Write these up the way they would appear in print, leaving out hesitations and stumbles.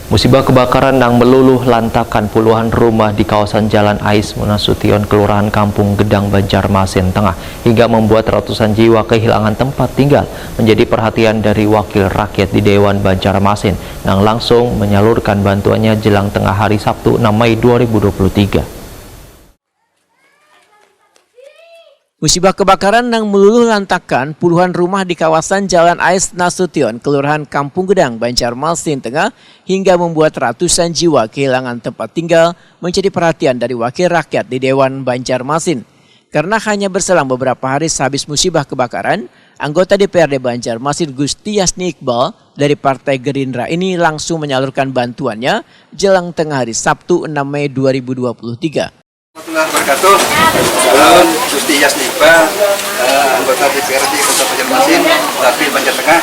Musibah kebakaran yang meluluh lantakan puluhan rumah di kawasan Jalan Ais Nasution, Kelurahan Kampung Gedang, Banjarmasin Tengah, hingga membuat ratusan jiwa kehilangan tempat tinggal, menjadi perhatian dari Wakil Rakyat di Dewan Banjarmasin yang langsung menyalurkan bantuannya jelang tengah hari Sabtu 6 Mei 2023. Musibah kebakaran yang meluluh lantakan puluhan rumah di kawasan Jalan Ais Nasution, Kelurahan Kampung Gedang, Banjarmasin Tengah, hingga membuat ratusan jiwa kehilangan tempat tinggal, menjadi perhatian dari Wakil Rakyat di Dewan Banjarmasin. Karena hanya berselang beberapa hari sehabis musibah kebakaran, anggota DPRD Banjarmasin Gusti Yasni Iqbal dari Partai Gerindra ini langsung menyalurkan bantuannya jelang tengah hari Sabtu 6 Mei 2023. Wabarakatuh. Saya Gusti Yasni Iqbal, anggota DPRD Kota Banjarmasin, Dapil Banjar Tengah,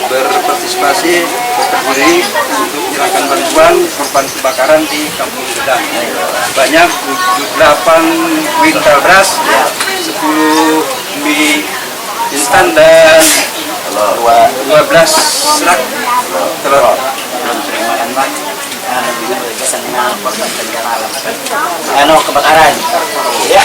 berpartisipasi berdiri untuk menyerahkan bantuan korban kebakaran di Kampung Gedang. Sebanyak 8 kuintal beras, 10 mie instan dan 12 rak telur. Kebakaran. Ya.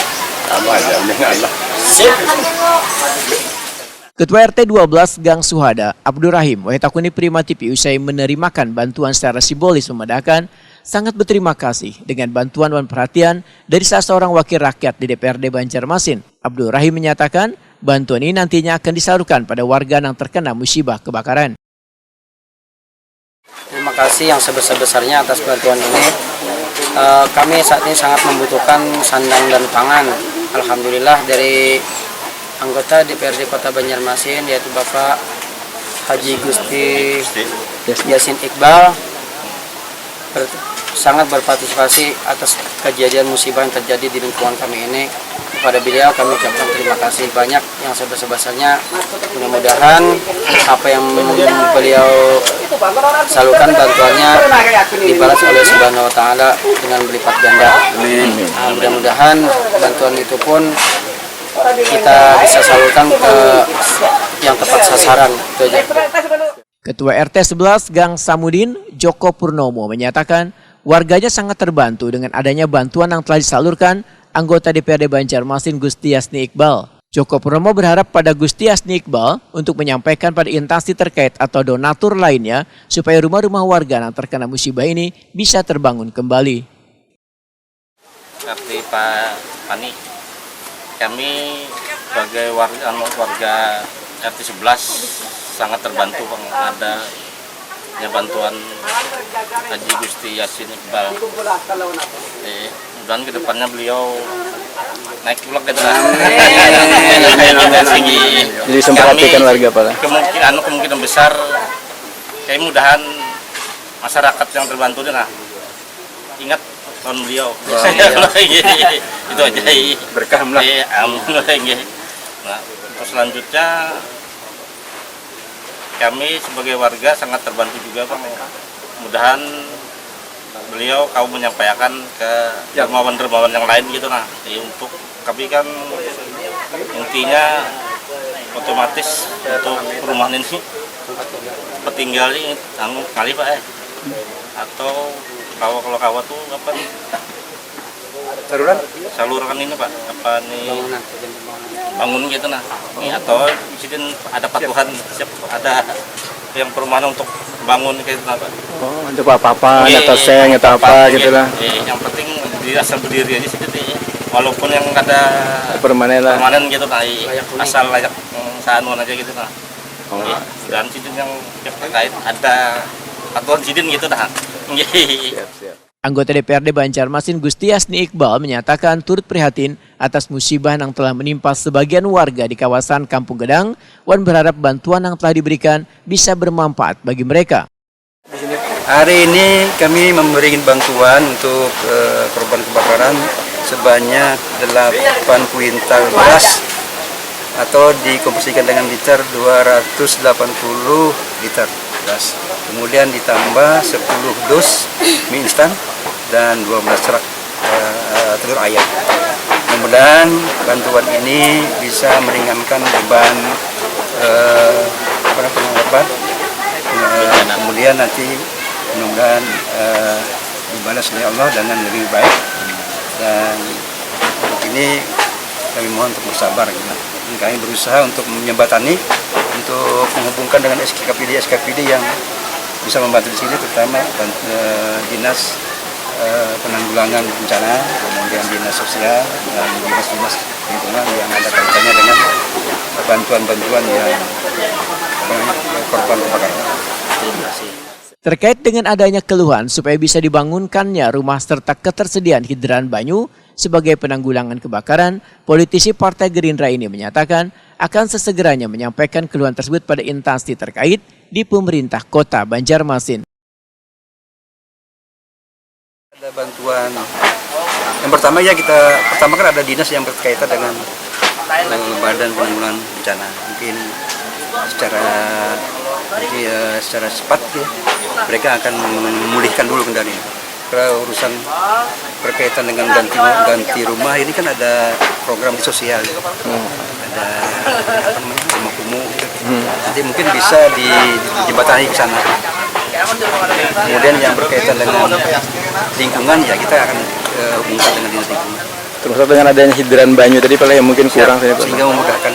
Ketua RT 12 Gang Suhada, Abdurrahim Wahitakuni Prima TV, usai menerimakan bantuan secara simbolis memadakan, sangat berterima kasih dengan bantuan dan perhatian dari salah seorang wakil rakyat di DPRD Banjarmasin. Abdurrahim menyatakan bantuan ini nantinya akan disalurkan pada warga yang terkena musibah kebakaran. Terima kasih yang sebesar-besarnya atas bantuan ini. Kami saat ini sangat membutuhkan sandang dan pangan. Alhamdulillah dari anggota DPRD Kota Banjarmasin, yaitu Bapak Haji Gusti Yasni Iqbal, sangat berpartisipasi atas kejadian musibah yang terjadi di lingkungan kami ini. Kepada beliau kami ucapkan terima kasih banyak yang sebesar-besarnya. Mudah-mudahan apa yang beliau salurkan bantuannya dibalas oleh Subhanahu wa Ta'ala dengan berlipat ganda. Mudah-mudahan bantuan itu pun kita bisa salurkan ke yang tepat sasaran. Itu aja. Ketua RT 11 Gang Samudin, Joko Purnomo, menyatakan warganya sangat terbantu dengan adanya bantuan yang telah disalurkan anggota DPRD Banjarmasin Gusti Yasni Iqbal. Joko Purnomo berharap pada Gusti Yasni Iqbal untuk menyampaikan pada instansi terkait atau donatur lainnya supaya rumah-rumah warga yang terkena musibah ini bisa terbangun kembali. Seperti Pak Pani, kami sebagai warga RT 11 sangat terbantu ada bantuan Haji Gusti Yasni Iqbal. Dan kedepannya beliau naik tulak gitu lah. Jadi memperhatikan warga Pak. Kemungkinan besar kayak mudahan masyarakat yang terbantu nah ingat tahun beliau. Itu aja. Berkah lah. Nah, terus selanjutnya kami sebagai warga sangat terbantu juga Pak. Mudahan beliau kau menyampaikan ke dermawan-dermawan yang lain gitu nah. Untuk kami kan intinya otomatis untuk perumahan ini petinggal ini kali Pak atau kalau kawa tuh apa nih? Saluran ini Pak, apa nih bangun gitu nah. Ini atau di sini ada patuhan siap ada yang perumahan untuk bangun gitu nah Pak. Oh, untuk apa-apa atau seng atau apa gitu lah. Yang penting di asal berdiri aja situ walaupun yang ada permanen gitu nah, asal layak sanuan aja gitu nah. Dan situ yang terkait ada patuhan sidin gitu nah. Siap. Anggota DPRD Banjarmasin Gusti Yasni Iqbal menyatakan turut prihatin atas musibah yang telah menimpa sebagian warga di kawasan Kampung Gedang dan berharap bantuan yang telah diberikan bisa bermanfaat bagi mereka. Hari ini kami memberikan bantuan untuk korban kebakaran sebanyak 8 kuintal beras atau dikomposisikan dengan liter 280 liter beras. Kemudian ditambah 10 dus mie instan dan 12 rak telur ayam. Mudah-mudahan bantuan ini bisa meringankan beban korban. Kemudian nanti mudah-mudahan dibalas oleh Allah dengan lebih baik. Dan untuk ini kami mohon untuk bersabar. Dan kami berusaha untuk menjembatani, untuk menghubungkan dengan SKPD yang bisa membantu di sini, terutama dinas penanggulangan bencana, kemudian dinas sosial dan dinas lingkungan yang ada kaitannya dengan bantuan-bantuan yang korban kebakaran. Terima kasih. Terkait dengan adanya keluhan supaya bisa dibangunkannya rumah serta ketersediaan hidran banyu sebagai penanggulangan kebakaran, politisi Partai Gerindra ini menyatakan akan sesegeranya menyampaikan keluhan tersebut pada instansi terkait di pemerintah Kota Banjarmasin. Ada bantuan. Yang pertama kan ada dinas yang berkaitan dengan badan penanggulangan bencana. Mungkin secara cepat ya, mereka akan memulihkan dulu kendalinya. Kalau urusan berkaitan dengan ganti rumah ini kan ada program sosial, ada rumah kumuh, nanti mungkin bisa dijembatani ke sana. Kemudian yang berkaitan dengan lingkungan ya kita akan hubungkan dengan dinas lingkungan. Termasuk dengan adanya hidran banyu tadi paling yang mungkin kurang sehingga memudahkan.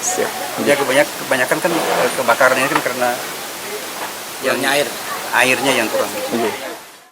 Siap. Ya kebanyakan kan kebakaran ini kan karena Yang air. airnya yang kurang. Oke.